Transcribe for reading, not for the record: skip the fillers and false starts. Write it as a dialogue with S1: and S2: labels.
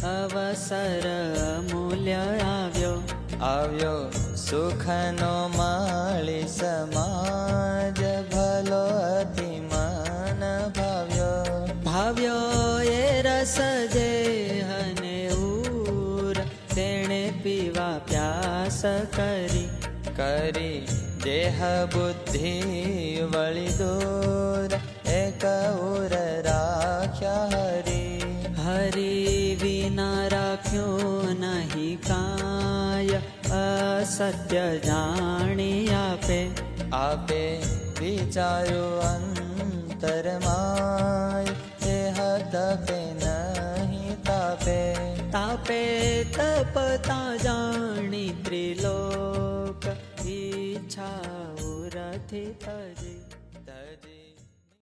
S1: અવસર અમૂલ્ય આવ્યો
S2: સુખનો માળી સમાજ ભલો અતિ મન ભાવ્યો
S1: એ રસ દેહને ઉર તેણે પીવા પ્યાસ કરી
S2: દેહ બુદ્ધિ વળી દૂર એક ઉર રાખ્યા
S1: હરી વિના રાખ્યો નહીં કાય અસત્ય જાણી
S2: આપે વિચાર્યું અંતરમાય દેહ તપે નહીં તાપે
S1: તપતા જાણી ત્રિલોક ઈચ્છા ઉરથી